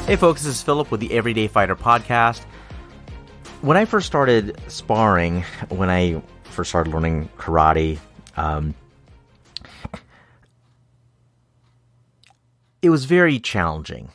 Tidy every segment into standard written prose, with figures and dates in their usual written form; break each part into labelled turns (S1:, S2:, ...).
S1: Hey folks, this is Philip with the Everyday Fighter podcast. When I first started sparring, when I first started learning karate, it was very challenging.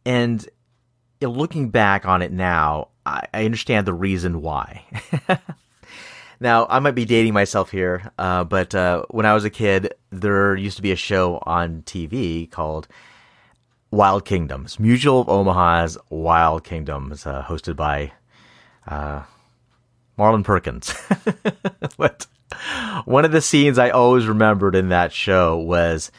S1: And looking back on it now, I understand the reason why. Now, I might be dating myself here, but when I was a kid, there used to be a show on TV called Wild Kingdoms, Mutual of Omaha's Wild Kingdoms, hosted by Marlon Perkins. But one of the scenes I always remembered in that show was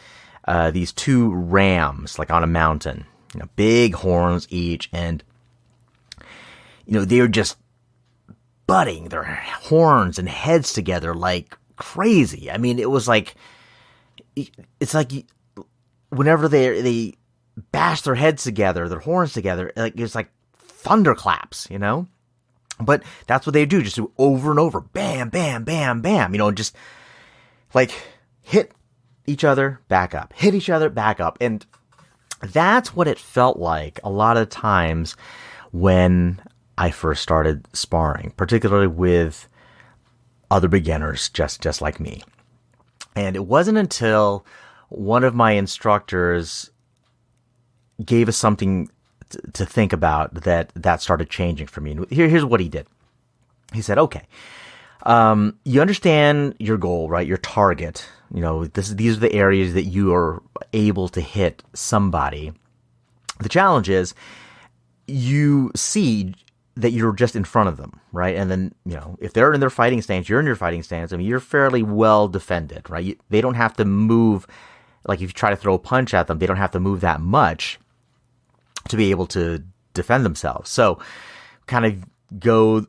S1: these two rams, like on a mountain, big horns each, and they were just butting their horns and heads together like crazy. I mean, it was like, it's like whenever they bash their heads together, their horns together, like it's like thunderclaps, But that's what they do, just do over and over, bam, bam, bam, bam, just like hit each other, back up, hit each other, back up. And that's what it felt like a lot of times when I first started sparring, particularly with other beginners just like me. And it wasn't until one of my instructors gave us something to think about that started changing for me. And here's what he did. He said, okay, you understand your goal, right? Your target. These are the areas that you are able to hit somebody. The challenge is you see that you're just in front of them, right? And then, if they're in their fighting stance, you're in your fighting stance. I mean, you're fairly well defended, right? They don't have to move. Like if you try to throw a punch at them, they don't have to move that much to be able to defend themselves. So kind of go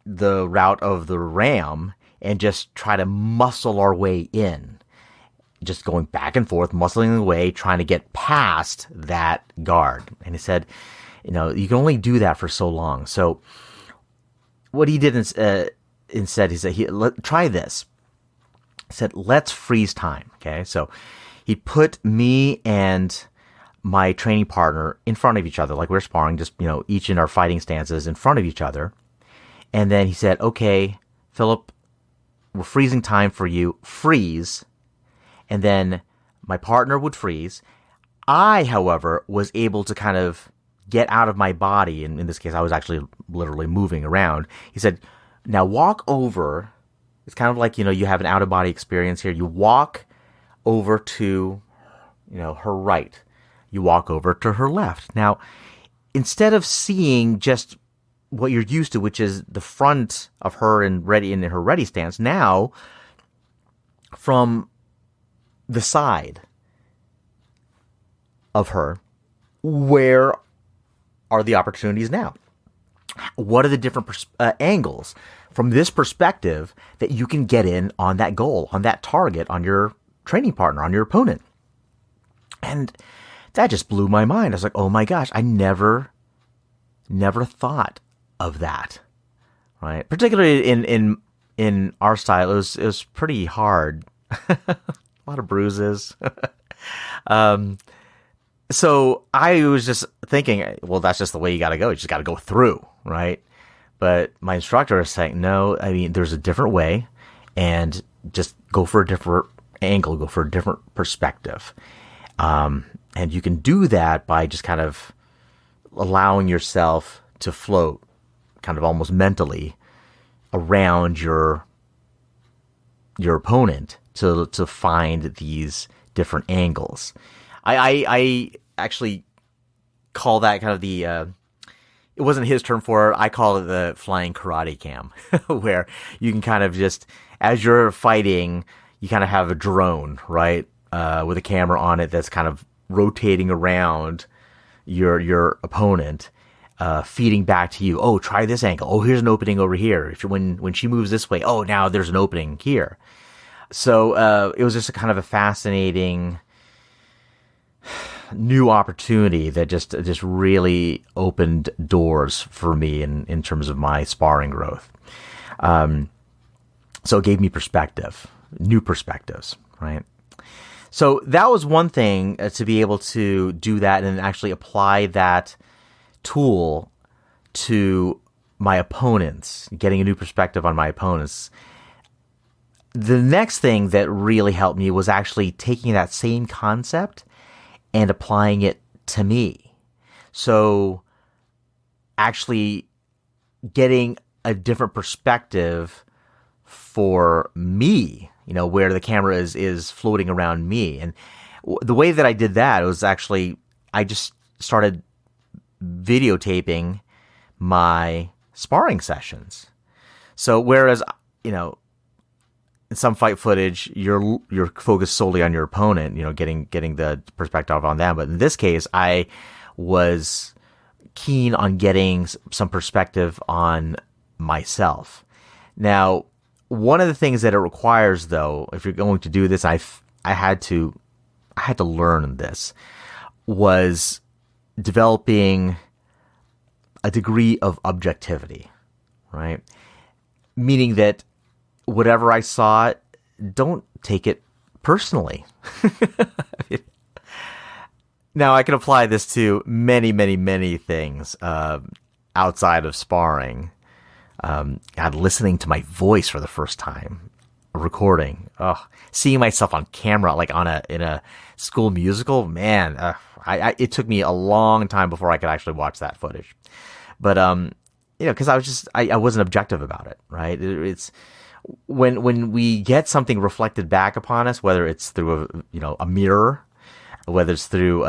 S1: the route of the ram and just try to muscle our way in, just going back and forth, muscling the way, trying to get past that guard. And he said, you can only do that for so long. So what he did instead, he said, try this. He said, let's freeze time. Okay. So he put me and my training partner in front of each other, like we're sparring, just, each in our fighting stances in front of each other. And then he said, okay, Philip, we're freezing time for you. Freeze. And then my partner would freeze. I, however, was able to kind of get out of my body. And in this case, I was actually literally moving around. He said, now walk over. It's kind of like, you have an out of body experience here. You walk over to, her right. You walk over to her left. Now, instead of seeing just what you're used to, which is the front of her in her ready stance, now from the side of her, where are the opportunities now? What are the different angles from this perspective that you can get in on that goal, on that target, on your training partner, on your opponent? And that just blew my mind. I was like, oh my gosh, I never thought of that, right? Particularly in our style, it was pretty hard. A lot of bruises. So I was just thinking, well, that's just the way you got to go. You just got to go through, right? But my instructor is saying, no, I mean, there's a different way, and just go for a different angle, go for a different perspective. And you can do that by just kind of allowing yourself to float kind of almost mentally around your opponent to find these different angles. I actually call that kind of the, it wasn't his term for it. I call it the flying karate cam, where you can kind of just, as you're fighting, you kind of have a drone, right? With a camera on it that's kind of rotating around your opponent, feeding back to you. Oh, try this angle. Oh, here's an opening over here. When she moves this way, oh, now there's an opening here. So it was just a kind of a fascinating new opportunity that just really opened doors for me in terms of my sparring growth. So it gave me perspective, new perspectives, right? So that was one thing, to be able to do that and actually apply that tool to my opponents, getting a new perspective on my opponents. The next thing that really helped me was actually taking that same concept and applying it to me. So actually getting a different perspective for me, where the camera is floating around me. And the way that I did that was actually, I just started videotaping my sparring sessions. So whereas, in some fight footage, you're focused solely on your opponent, getting the perspective on them. But in this case, I was keen on getting some perspective on myself. Now, one of the things that it requires, though, if you're going to do this, I had to learn this, was developing a degree of objectivity, right? Meaning that whatever I saw, don't take it personally. Now, I can apply this to many, many, many things outside of sparring. Listening to my voice for the first time, recording, seeing myself on camera, like in a school musical, man, it took me a long time before I could actually watch that footage. But, because I wasn't objective about it, right? It's when we get something reflected back upon us, whether it's through a mirror, whether it's through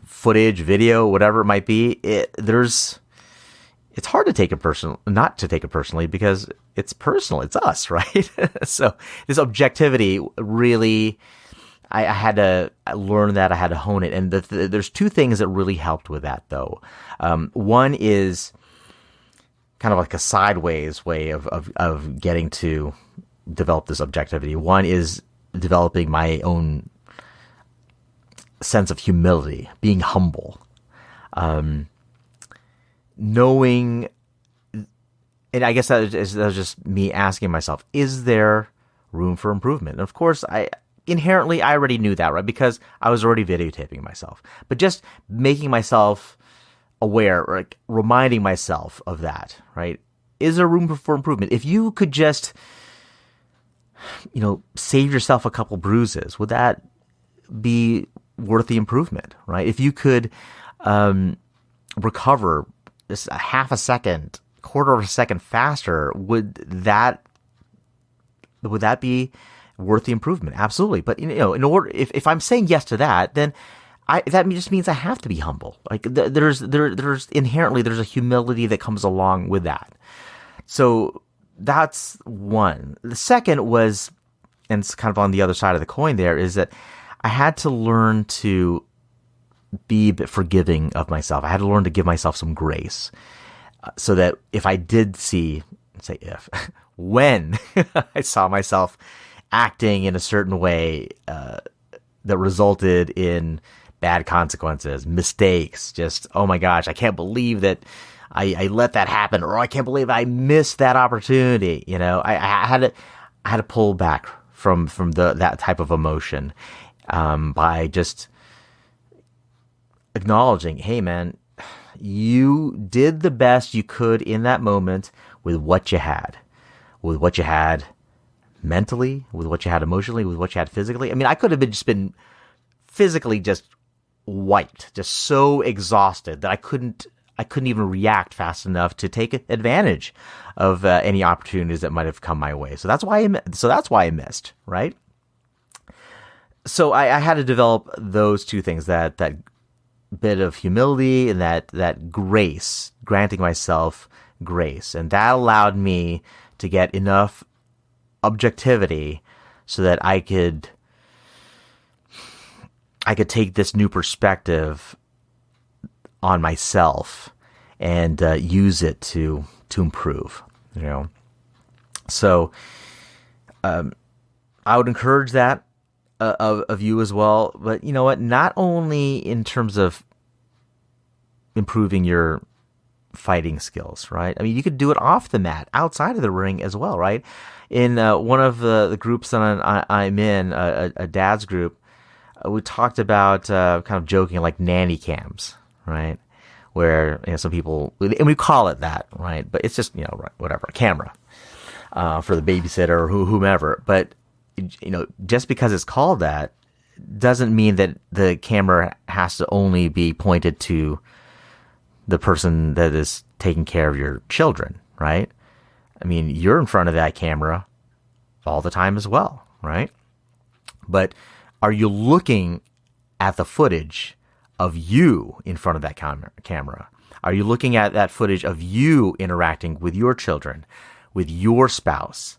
S1: footage, video, whatever it might be, it's hard to take it not to take it personally, because it's personal. It's us, right? So this objectivity really, I had to learn that. I had to hone it. And there's two things that really helped with that, though. One is kind of like a sideways way of getting to develop this objectivity. One is developing my own sense of humility, being humble. Knowing, and I guess that was just me asking myself, is there room for improvement? And of course, I already knew that, right? Because I was already videotaping myself. But just making myself aware, or like reminding myself of that, right? Is there room for improvement? If you could just, save yourself a couple bruises, would that be worth the improvement, right? If you could recover just a half a second, quarter of a second faster, would that be worth the improvement? Absolutely. But in order, if I'm saying yes to that, then that just means I have to be humble. Like there's inherently a humility that comes along with that. So that's one. The second was, and it's kind of on the other side of the coin there, is that I had to learn to be a bit forgiving of myself. I had to learn to give myself some grace, so that if I did when I saw myself acting in a certain way that resulted in bad consequences, mistakes, just, oh my gosh, I can't believe that I let that happen, or I can't believe I missed that opportunity. I had to pull back from that type of emotion by just acknowledging, hey man, you did the best you could in that moment with what you had mentally, with what you had emotionally, with what you had physically. I mean, I could have been physically just wiped, just so exhausted that I couldn't even react fast enough to take advantage of any opportunities that might have come my way. So that's why I missed, right? So I had to develop those two things, that bit of humility and that grace, granting myself grace. And that allowed me to get enough objectivity so that I could take this new perspective on myself and use it to improve, So I would encourage that of you as well. But you know what? Not only in terms of improving your fighting skills, right? I mean, you could do it off the mat, outside of the ring as well, right? In one of the groups that I'm in, a dad's group, we talked about kind of joking like nanny cams, right? Where some people, and we call it that, right? But it's just whatever, a camera for the babysitter or whomever. But just because it's called that doesn't mean that the camera has to only be pointed to the person that is taking care of your children, right? I mean, you're in front of that camera all the time as well, right? But are you looking at the footage of you in front of that camera? Are you looking at that footage of you interacting with your children, with your spouse?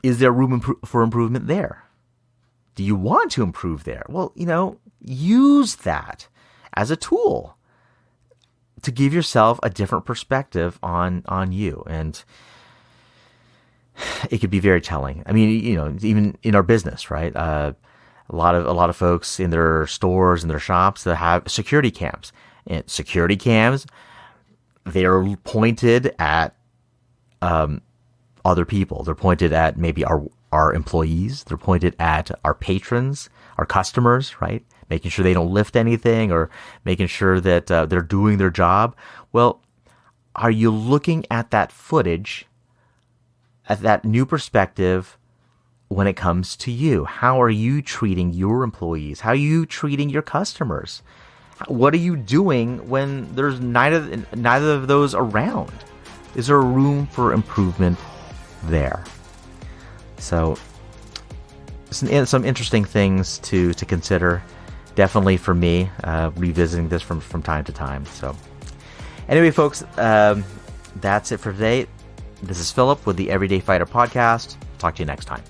S1: Is there room for improvement there? Do you want to improve there? Well, use that as a tool to give yourself a different perspective on you. And it could be very telling. I mean, even in our business, right? A lot of folks in their stores and their shops that have security cams. And security cams, they're pointed at other people. They're pointed at maybe our employees. They're pointed at our patrons, our customers, right? Making sure they don't lift anything or making sure that they're doing their job. Well, are you looking at that footage, at that new perspective when it comes to you? How are you treating your employees? How are you treating your customers? What are you doing when there's neither of those around? Is there room for improvement there? So some interesting things to consider. Definitely for me, revisiting this from time to time. So anyway, folks, that's it for today. This is Philip with the Everyday Fighter podcast. Talk to you next time.